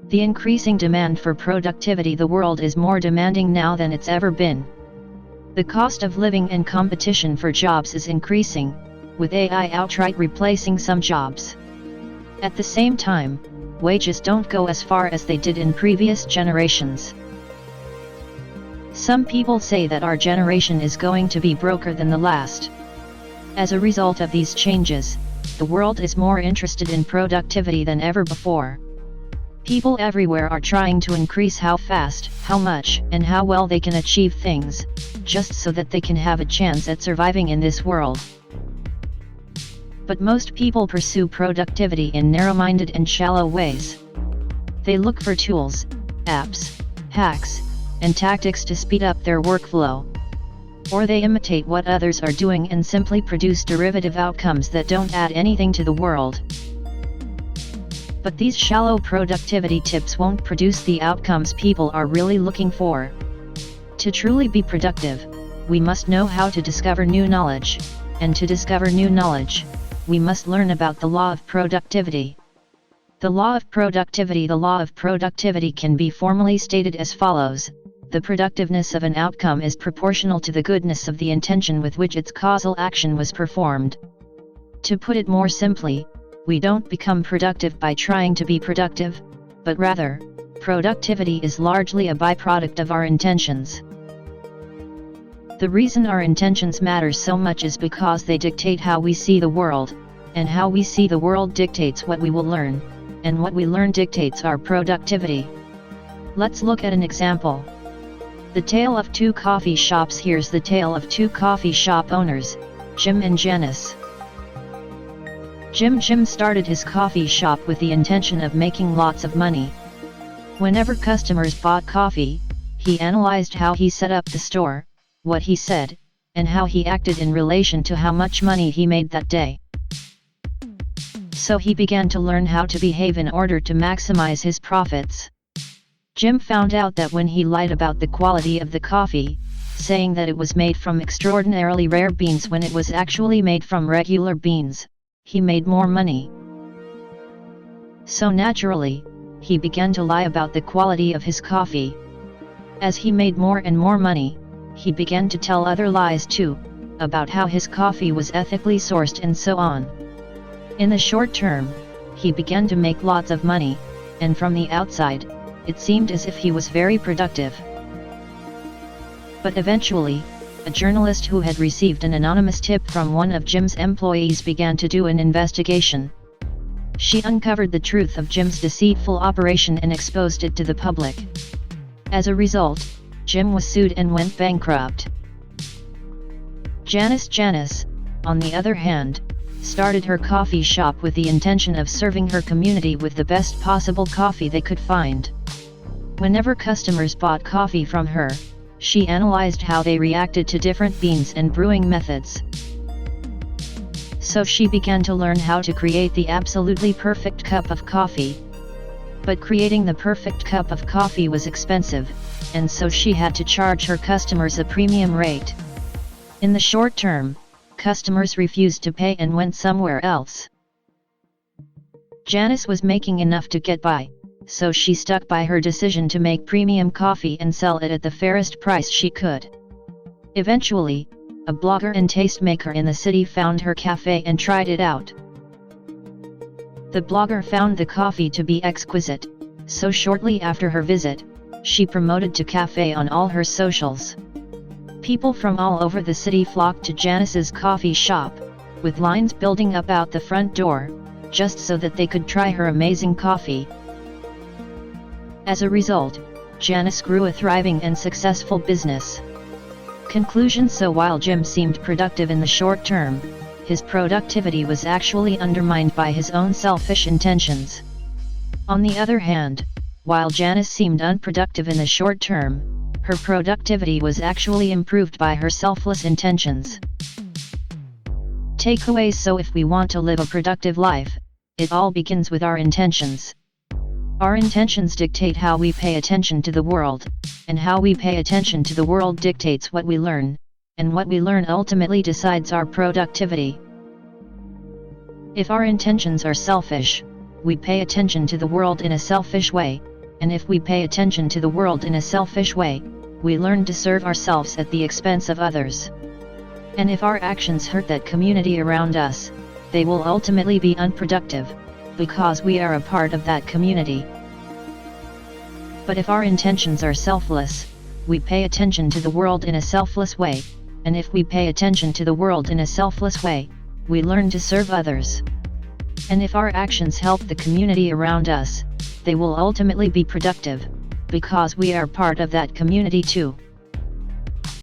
The increasing demand for productivity. The world is more demanding now than it's ever been. The cost of living and competition for jobs is increasing, with AI outright replacing some jobs. At the same time, wages don't go as far as they did in previous generations. Some people say that our generation is going to be broker than the last. As a result of these changes, the world is more interested in productivity than ever before. People everywhere are trying to increase how fast, how much, and how well they can achieve things, just so that they can have a chance at surviving in this world. But most people pursue productivity in narrow-minded and shallow ways. They look for tools, apps, hacks, and tactics to speed up their workflow. Or they imitate what others are doing and simply produce derivative outcomes that don't add anything to the world. But these shallow productivity tips won't produce the outcomes people are really looking for. To truly be productive, we must know how to discover new knowledge, and to discover new knowledge, we must learn about the law of productivity. The law of productivity. The law of productivity can be formally stated as follows: the productiveness of an outcome is proportional to the goodness of the intention with which its causal action was performed. To put it more simply, we don't become productive by trying to be productive, but rather, productivity is largely a byproduct of our intentions. The reason our intentions matter so much is because they dictate how we see the world, and how we see the world dictates what we will learn, and what we learn dictates our productivity. Let's look at an example. The tale of two coffee shops. Here's the tale of two coffee shop owners, Jim and Janice. Jim started his coffee shop with the intention of making lots of money. Whenever customers bought coffee, he analyzed how he set up the store, what he said, and how he acted in relation to how much money he made that day. So he began to learn how to behave in order to maximize his profits. Jim found out that when he lied about the quality of the coffee, saying that it was made from extraordinarily rare beans when it was actually made from regular beans, he made more money. So naturally, he began to lie about the quality of his coffee. As he made more and more money, he began to tell other lies too, about how his coffee was ethically sourced and so on. In the short term, he began to make lots of money, and from the outside, it seemed as if he was very productive. But eventually, a journalist who had received an anonymous tip from one of Jim's employees began to do an investigation. She uncovered the truth of Jim's deceitful operation and exposed it to the public. As a result, Jim was sued and went bankrupt. Janice, on the other hand, started her coffee shop with the intention of serving her community with the best possible coffee they could find. Whenever customers bought coffee from her, she analyzed how they reacted to different beans and brewing methods. So she began to learn how to create the absolutely perfect cup of coffee. But creating the perfect cup of coffee was expensive, and so she had to charge her customers a premium rate. In the short term, customers refused to pay and went somewhere else. Janice was making enough to get by, so she stuck by her decision to make premium coffee and sell it at the fairest price she could. Eventually, a blogger and tastemaker in the city found her cafe and tried it out. The blogger found the coffee to be exquisite, so shortly after her visit, she promoted the cafe on all her socials. People from all over the city flocked to Janice's coffee shop, with lines building up out the front door, just so that they could try her amazing coffee. As a result, Janice grew a thriving and successful business. Conclusion: so while Jim seemed productive in the short term, his productivity was actually undermined by his own selfish intentions. On the other hand, while Janice seemed unproductive in the short term, her productivity was actually improved by her selfless intentions. Takeaways: so if we want to live a productive life, it all begins with our intentions. Our intentions dictate how we pay attention to the world, and how we pay attention to the world dictates what we learn, and what we learn ultimately decides our productivity. If our intentions are selfish, we pay attention to the world in a selfish way, and if we pay attention to the world in a selfish way, we learn to serve ourselves at the expense of others. And if our actions hurt that community around us, they will ultimately be unproductive, because we are a part of that community. But if our intentions are selfless, we pay attention to the world in a selfless way, and if we pay attention to the world in a selfless way, we learn to serve others. And if our actions help the community around us, they will ultimately be productive, because we are part of that community too.